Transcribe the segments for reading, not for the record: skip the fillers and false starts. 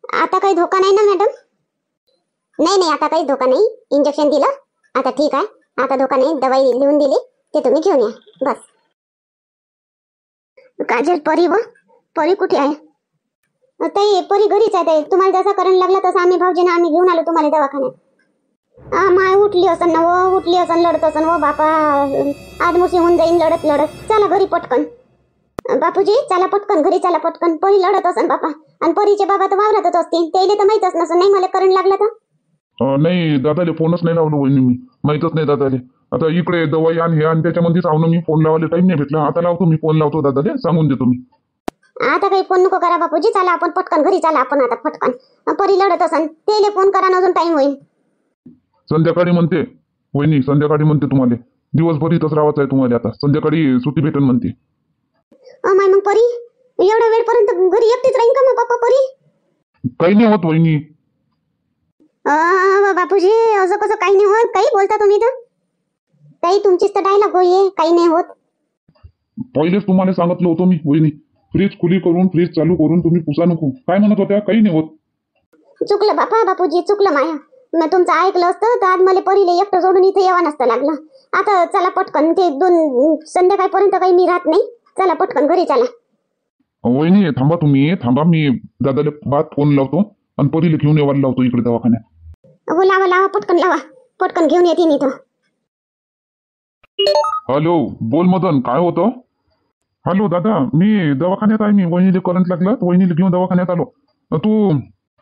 आता काही धोका नाही ना मॅडम? नाही नाही, आता काही धोका नाही. इंजेक्शन दिलं, आता ठीक आहे. आता धोका नाही. दवाई लिहून दिली, ते तुम्ही घेऊन या बस. काजल, परी व परी कुठे आहे? ताई, परी घरीच आहे ताई. तुम्हाला जसा करंट लागला तसा आम्ही भाऊजीने आम्ही घेऊन आलो तुम्हाला दवाखान्यात. माय उठली असन ना व, उठली असन, लढत असन व बापा. आदमुशी होऊन जाईन लढत लढत. चला घरी पटकन. बापूजी चला पटकन घरी, चला पटकन. परी लढत असन बापा. आणि परीचे बाबा तर वावरातच असतील, त्याला तर माहीतच नसन नाही मला करंट लागला तर. नाही दादाले फोनच नाही लावलो वहिनी मी, माहीतच नाही दादाले. आता इकडे दवाई आण हे आणि त्याच्यामध्येच आव ना मी. फोन लावायला टाइम नाही भेटला. आता लावतो मी, फोन लावतो दादाले, सांगून देतो मी. आता काही फोन नको करा बापूजी, चला आपण पटकन घरी, चला आपण आता पटकन. परी लढत असन, त्याला फोन करा ना, अजून टाइम होईल. संध्याकाळी म्हणते वहिनी, संध्याकाळी म्हणते तुम्हाला. दिवसभर इथंच राहायचं आहे तुम्हाला. आता संध्याकाळी सुट्टी भेटेल म्हणते. माय मग परी एवढ्या वेळपर्यंत घरी एकटीच राहीन का मग बापा परी? काही नाही होत वहिनी. बापूजी असं कसं काही नाही होत? काही बोलता तुम्ही तर. ताई तुमचीच तर डायलॉग होय, काही नाही होत. पहिलेच तुम्हाला सांगितलं होतं मी वहिनी, फ्रीज खुली करून फ्रीज चालू करून तुम्ही पुसा नको. काय म्हणत होत्या? काही नाही होत. चुकलं बापा, बापूजी चुकलं माया. मग तुमचं ऐकलं असतं तर आज मला परीले एकटं सोडून इथे यावं नसतं लागलं. आता चला पटकन, ते 2 संध्याकाळपर्यंत काही मी राहत नाही. चला पटकन घरी चला. वहिनी थांबा, तुम्ही थांबा. मी दादाला बात फोन लावतो आणि परीला घेऊन यायला लावतो इकडे दवाखान्यात. हो लावा लावा, पटकन लावा. पटकन घेऊन येते मी इथं. हॅलो, बोल मदन, काय होतं? हॅलो दादा, मी दवाखान्यात आहे. मी वहिनीला करंट लागला, वहिनीला घेऊन दवाखान्यात आलो. तू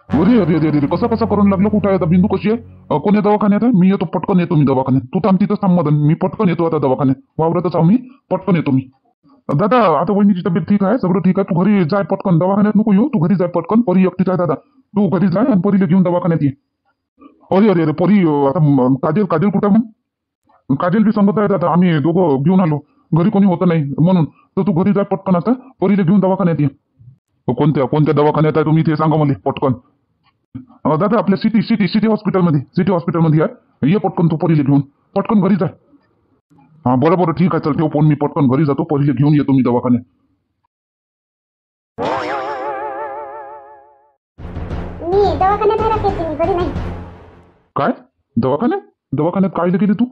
अरे अरे अरे अरे, कसा करंट लागलं? कुठं आहे आता? बिंदू कशी आहे? कोण्या दवाखान्यात आहे? मी येतो, पटकन येतो मी दवाखान्यात. तू थांब तिथंच थांब मदन, मी पटकन येतो आता दवाखान्यात. वावरतच आहो मी, पटकन येतो मी. दादा आता वहिनीची तब्येत ठीक आहे, सगळं ठीक आहे. तू घरी जाय पटकन, दवाखान्यात नको येऊ. तू घरी जाय पटकन. परी एकटीच आहे दादा, तू घरी जाय आणि परीला घेऊन दवाखान्यात ये. अरे अरे अरे, परी आता काजल काजल कुठं? मग काजल बी सांगत आहे दादा, आम्ही दोघं घेऊन आलो. घरी कोणी होतं नाही म्हणून. तर तू घरी जाय पटकन, आता परीला घेऊन दवाखान्यात ये. कोणत्या दवाखान्यात आहे तुम्ही ते सांगा मला पटकन. दादा आपल्या सिटी हॉस्पिटलमध्ये आहे. ये पटकन तू परीला घेऊन, पटकन घरी जाय. हा बरं ठीक आहे, चल ठेव फोन. मी पटकन घरी जातो, परीला घेऊन येतो मी दवाखान्यात. मी दवाखान्यात आहे राकेश, मी घरी नाही. काय दवाखान्यात काय गेली तू?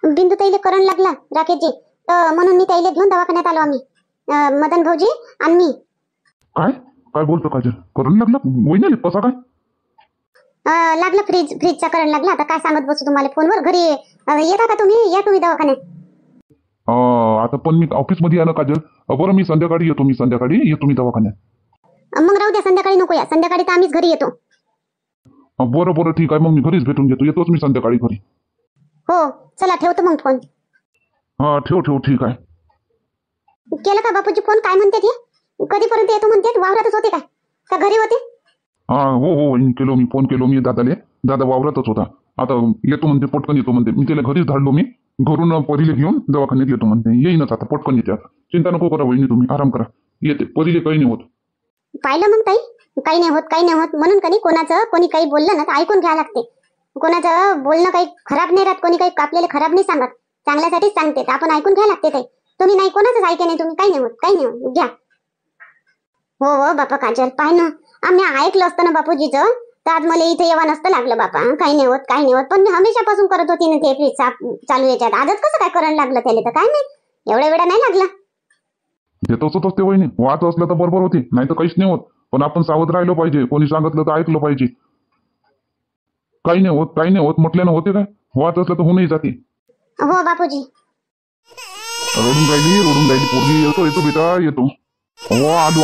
बिंदू ताईला करंट लागला राकेशजी, तर म्हणून मी ताईला घेऊन दवाखान्यात आलो आम्ही. मदन भाऊजी आणि मी. काय बोलतो काजल? करंट लागला वहिनी? कसा काय लागला? फ्रीजचा करंट लागला. आता काय सांगत बसू तुम्हाला फोनवर. घरी येता का तुम्ही? या तुम्ही दवाखान्यात. आता पण मी ऑफिस मध्ये आहे ना काजल. बरं मी संध्याकाळी येतो मी दवाखान्यात. मग राहू द्या, संध्याकाळी नको या. संध्याकाळी तर आम्हीच घरी येतो. बरं ठीक आहे, मग मी घरीच भेटून घेतो. येतोच मी संध्याकाळी घरी. हो चला, ठेवतो मग फोन. हा ठेव ठीक आहे. केलं का बापूजी फोन? काय म्हणते ते? कधीपर्यंत येतो म्हणते? वावरातच होते काय का घरी होते? हो केलो मी फोन, केलो मी दादाले. दादा वावरातच होता. आता येतो म्हणते, पटकन येतो म्हणते. मी त्याला घरीच धाडलो. मी घरून परीले घेऊन दवाखान्यात येतो म्हणते. येईनच आता, पटकन येते आता. चिंता नको करा वहिनी, तुम्ही आराम करा. येते परीले, काही नाही होत. पाहिलं मग ताई, काही नाही होत म्हणून कधी कोणी काही बोललं ना तर ऐकून घ्यावं लागते. कोणाचं बोलणं काही खराब नाही राहत. कोणी काही आपल्याला खराब नाही सांगत, चांगल्यासाठीच सांगते. तर आपण ऐकून घ्यावं लागते ताई. तुम्ही नाही कोणाचंच ऐके नाही तुम्ही. काही नाही होत घ्या. हो बापा काजल, पाय ना, आम्ही ऐकलं असतं ना बापूजीचं तर आज मला इथे येवा नसतं लागलं बापा. काही नाही होत. पण मी हमेशापासून करत होती ना ते फ्रीज चालू याच्यात. आजच कसं काय करंट लागलं त्याला? तर काय नाही, एवढ्या वेळा नाही लागला. ते तसंच असते वहिनी, वाच असलं तर बरोबर होती, नाही तर काहीच नाही होत. पण आपण सावध राहिलो पाहिजे. कोणी सांगितलं तर ऐकलं पाहिजे. काही नाही होत म्हटल्यानं होते काय? वाच असलं तर होऊनही जाते. हो बापूजी. रडून राहिली पोरगी. येतो बेटा येतो. हो आलो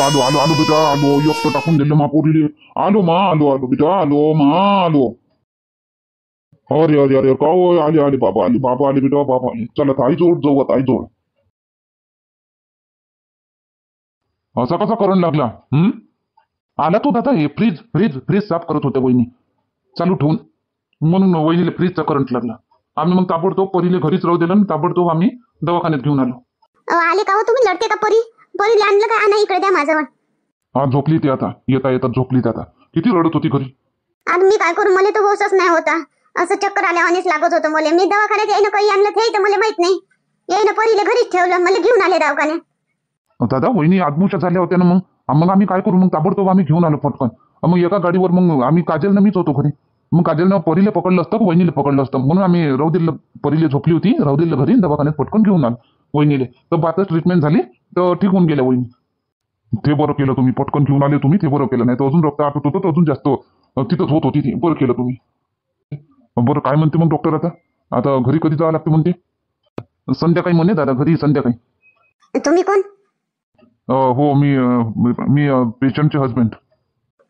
बेटा, आलो. एकटं टाकून दिलं मा पोरीले. आलो बेटा, आलो. अरे का आले बाबा आले बेटा, बाबा आले. चला आई जोड जाऊ आता, आई जोड. असा कसा करंट लागला? आला तो दादा. हे फ्रीज साफ करत होत्या वहिनी चालू ठेवून, म्हणून वहिनीला फ्रीजचा करंट लागला. आम्ही मग ताबडतोब परीले घरीच राहू दिलं आणि ताबडतोब आम्ही दवाखान्यात घेऊन आलो. आले का हो तुम्ही? लढते का परीला आणलं का? आणा इकडे द्या माझ्यावर. हा झोपली ती आता. येता झोपली ती आता. किती रडत होती घरी. आज मी काय करू? मला तर होशच नाही होता. असं चक्कर आल्यावानीच लागत होतं मला. मी दवाखान्यात येईन काही आणलं ते तर मला माहित नाही. येईन परीला घरीच ठेवलं, मला घेऊन आले दवाखान्यात. दादा वहिनी आदमुशा झाल्या होत्या ना. मग आम्ही काय करू? मग ताबडतोब आम्ही घेऊन आलो पटकन. मग एका गाडीवर मग आम्ही काजलनं मीच होतो घरी. मग काजलनं परीले पकडलं असतं, वहिनीला पकडलं असतं, म्हणून आम्ही राहू दिलं. परीले झोपली होती, राहू दिलं घरी, दवाखान्यात पटकन घेऊन आलो वहिनीले. तर बातच ट्रीटमेंट झाली, तर ठीक होऊन गेल्या वहिनी. ते बरं केलं तुम्ही, पटकन घेऊन आले तुम्ही, ते बरं केलं. नाही तर अजून रक्त आटत होतं, तर अजून जास्त तिथंच होत होती ती. बरं केलं तुम्ही. बरं काय म्हणते मग डॉक्टर आता? आता घरी कधी जावं लागते म्हणते? संध्याकाळी म्हणे दादा, घरी संध्याकाळी. तुम्ही कोण? हो, मी पेशंटचे हजबंड.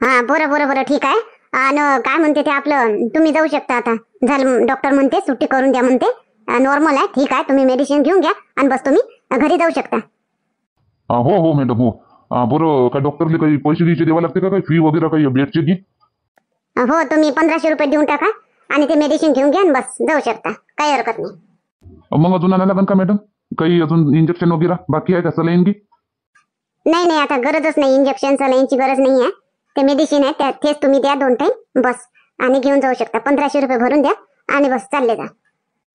हा, बरं बरं बरं, ठीक आहे. आणि काय म्हणते ते आपलं, तुम्ही जाऊ शकता आता. झालं, डॉक्टर म्हणते सुट्टी करून द्या म्हणते. नॉर्मल आहे, ठीक आहे. तुम्ही मेडिसिन घेऊन घ्या आणि बस तुम्ही घरी जाऊ शकता. हो हो मॅडम, हो. बरं, काय डॉक्टरले काही पैसे द्यायचे द्यावं लागते का, काही फी वगैरे काही बेडचे की? हो, तुम्ही 1500 रुपये देऊन टाका आणि ते मेडिसिन घेऊन घ्या आणि बस जाऊ शकता. काही हरकत नाही. मग अजून आणायला लागेल का मॅडम? काही अजून इंजेक्शन वगैरे बाकी आहे का, सलाईन की? नाही नाही, आता गरजच नाही. इंजेक्शन सलाईनची गरज नाही आहे. ते मेडिसिन आहे तेच तुम्ही द्या 2 टाइम बस, आणि घेऊन जाऊ शकता. 1500 रुपये भरून द्या आणि बस चालले जा.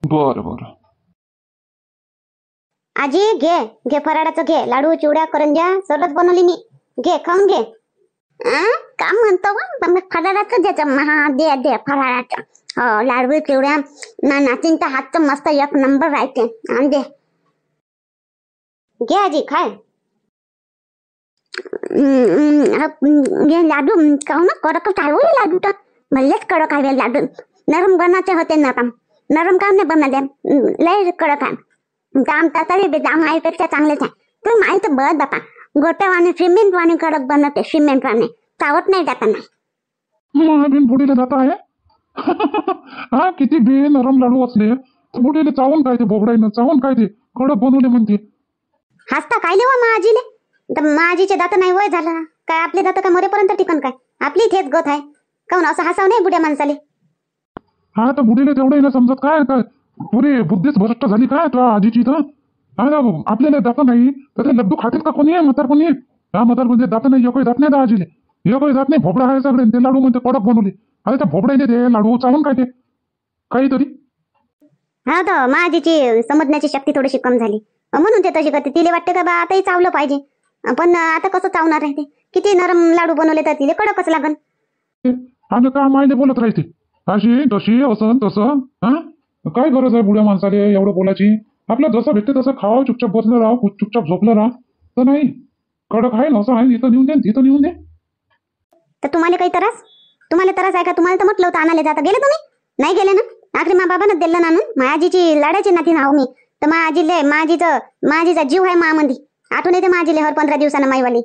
बरं बरं. आजी, घे फराळाचं, घे. लाडू, चिवड्या, करंज्या सरच बनवली मी. घे, खाऊन घे. का म्हणतो फराळाचं द्यायचं? दे फराळाचं. हो, लाडू, चिवड्या, नाचींचा हातचं मस्त 1 नंबर राहते. आणि घे आजी, खाय. लाडू खाऊ ना, कडक चालू लाडू तर भलेच कडक आहे लाडू. नरम बनाचे होते, नरम काम नाही बनले, लय कडक आहे. जाम तरी जाम आईपेक्षा चांगलेच आहे. तू माहित बघ बापा, गोट्यावाने सिमेंट वाणी कडक बनवते, सिमेंट वाणे चावत नाही जाताना. बिन बुडीला जात आहे. हा, किती बे नरम लाडू असले, बुडीले चावून काय ते, बोबडाईनं चावून काय ते कडक बनवले म्हणते. हसता काय लेवा माझीले? तर माझीचे दात नाही वय झाला काय? आपले दात काय मरेपर्यंत टिकन काय? आपली थेच गत आहे. काऊन असं हसाव नाही बुड्या माणसाले? हा, तर बुडीले तेवढं ना समजत काय काय? पुरी बुद्धीच भ्रष्ट झाली काय तुझ्या आजीची? तर आपल्याला दात नाही तर ते लड्डू खातील का कोणी? म्हातार कोणी? हा, म्हातार म्हणजे दात नाही, एकही दात नाही आजीले, एकही दात नाही. भोपडा आहे सगळे, ते लाडू म्हणते कडक बनवले. अरे त्या भोपड्याने ते लाडू चालून काय ते काहीतरी. हा, तर माझीची समजण्याची शक्ती थोडीशी कम झाली म्हणून ते तशी करते. तिले वाटते का बा आताही चावलं पाहिजे, पण आता कसं चावणार आहे? ते किती नरम लाडू बनवले तर तिले कडकच लागन. आणि का मायले बोलत राहते अशी तशी, असं तसं? हा, काय गरज आहे बुड्या माणसाले एवढं बोलायची? आपलं जसं भेटते तसं खावं, चुपचाप बसलं राहा, चुपचाप झोपलं राहा. तर नाही, कडक आहे ना, असं आहे, इथं नेऊन दे, तिथं नेऊन दे. तर तुम्हाला काही त्रास? तुम्हाला त्रास आहे का? तुम्हाला तर म्हटलं होतं आणायला जाता, गेले तुम्ही? नाही गेले ना? आखरी मा बाबानं दिलं ना आणून. माझीची लाडाची नाती नाव मी तर माझीचा जीव आहे मामंदी. आठवण येते माझीले हर 15 दिवसानं माईवाली.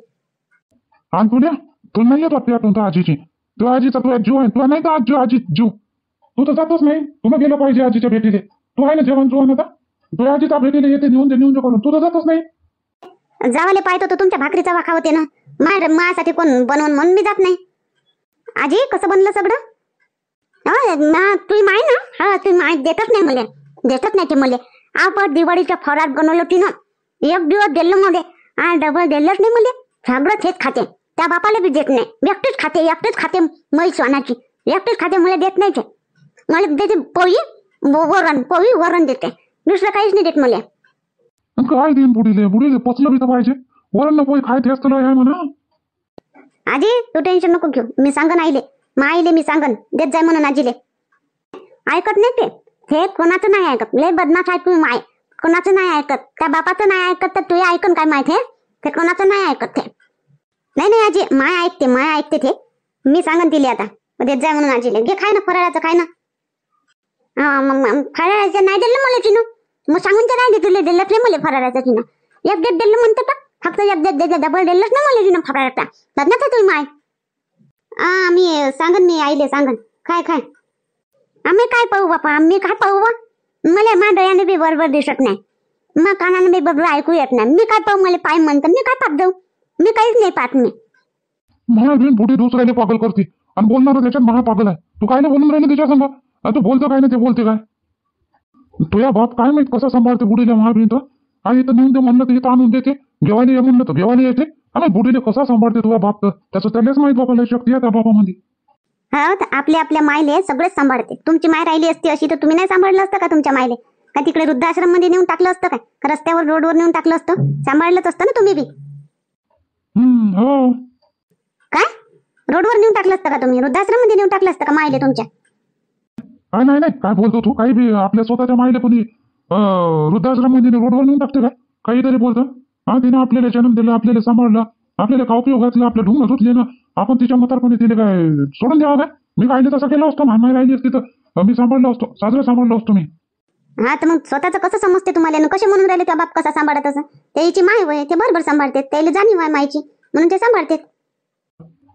आणि तुला तुला नाही येत वाटते आठवण आजीची? तू आजीचा तुझा जीव आहे, तुला नाही तर आजी जीव. तू तर जातच नाही. तुला गेलं पाहिजे आजीच्या भेटीले. तू आहे ना जेवण जेवण आता, तू आजीच्या भेटीले येते, नेऊन दे करून. तू तर जातच नाही. जावाले पाहतो तर तुमच्या भाकरीचा वाखा होते ना. माझ्यासाठी कोण बनवून म्हणून मी जात नाही. आजी, कसं बनलं सगळं? तुम्ही माय ना? हा, तुम्ही माय देतच नाही मला, देतच नाही ते मला. आपण दिवाळीच्या फराळ बनवलं होती ना, 1 दिवस दिलं मध्ये आणि डबल दिलंच नाही मला. सगळं तेच खाते, त्या बापाला बी देत नाही. एकटेच खाते मै सोनाची, एकटेच खाते. मला देत नाही ते. मला देते पोळी वरण देते, दुसरं काहीच नाही देत मला. काय देईन बुडीले पचलं बी तर पाहिजे. वरण पोळी खायचे असतं आहे म्हणा. आजी, तू टेन्शन नको घेऊ. मी सांगन आईले मी सांगन देत जाय म्हणून आजीले. ऐकत नाही ते. हे कोणाचं नाही ऐकत. लय बदमाश आहे तू माय. कोणाचं नाही ऐकत. त्या बापाचं नाही ऐकत तर तू ऐकन काय माहित? ते कोणाचं नाही ऐकत ते. नाही आजी, माय ऐकते ते. मी सांगन तिले आता देत जाय म्हणून आजीले. घे, खाय ना फराळाचं, खाय ना. फराळाचं नाही दिलं मला तिनं. मग सांगून तर नाही तुला दिलंच नाही मला फराळाचं तिनं. 1 देत दिलं म्हणते तर फक्त 1 देत डबल दिलंच ना मला तिनं फराळाचा. लग्नाचा तुम्ही माय. मी सांगन, मी आईले सांगन. खाय. आम्ही काय पाहू बापा, आम्ही काय पाहू? मला मा डोळ्याने बी बरोबर दिसत नाही, मग कानाने बी बरोबर ऐकू येत नाही. मी काय पाहू? मला पाय म्हणतं, मी काय पाहत जाऊ? मी काहीच नाही पाहत. मी म्हणून बुडी दुसऱ्याला पागल करते आणि बोलणार त्याच्यात महा पागल आहे. तू काय बोलून राहिले त्याच्या संग? तू बोलतो काय ना, ते बोलते काय? तुझ्या बाप काय माहित कसं सांभाळते बुडीला महाभिंत. आणि इथं नेऊन दे म्हणलं तर इथं आणून देते, घेवायला ये म्हणलं तर घेवायला येते. आणि बुडीला कसा सांभाळते तुझा बाप, तर त्याचं त्यालाच माहित बापाला शक्ती आहे त्या बापामध्ये. हा, आपल्या मायले सगळेच सांभाळते. तुमची माय राहिली असती अशी तर तुम्ही नाही सांभाळलं असतं का तुमच्या मायले? का तिकडे वृद्धाश्रम मध्ये नेऊन टाकलं असतं काय? का रस्त्यावर रोडवर नेऊन टाकलं असतं? सांभाळलंच असतं ना तुम्ही बी. हो. काय रोडवर नेऊन टाकलं असतं का तुम्ही? वृद्धाश्रममध्ये नेऊन टाकलं असतं का मायले तुमच्या? काय नाही नाही काय बोलतो तू? काही बी आपल्या स्वतःच्या माईला कोणी वृद्धाश्रममध्ये रोडवर नेऊन टाकते का? काहीतरी बोलतो. हा, तिने आपल्याला जन्म दिला, आपल्याला सांभाळलं, आपल्याला खाऊ पिऊ घातलं, आपल्या ढुंग धुतले ना. आपण तिच्या म्हातारपणी तिने काय सोडून द्यावं काय? मी कायले तसं केलं असतं, माय राहिली असती तर मी सांभाळलो असतो, साजरं सांभाळलो असतो मी. हा, तर मग स्वतःचं कसं समजते तुम्हाला? आणि कसे म्हणून राहिले त्या बाप कसा सांभाळत असं? त्याची माय होय, ते बरोबर सांभाळते, त्याला जाणीव आहे मायची म्हणून ते सांभाळते.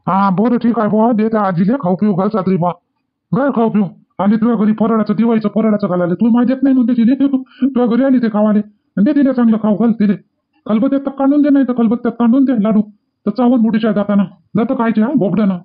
हा बरं ठीक आहे बुवा, दे त्या आजीले खाऊ पिऊ घाल साजरी बा. घर खाऊ पिऊ आली तुझ्या घरी, फराळाचं दिवाळीचं फराळाचं घालाले तू माहिती देत नाही म्हणते तिने. तुझ्या घरी आली ते खावाले, दे तिला चांगलं खाऊ घाल तिले. खलबत्त्यात काढून दे, नाही तर खलबत्त्यात काढून दे लाडू. तर चावून बुडीच्या जाताना जातं खायचे हा बोबड्यानं.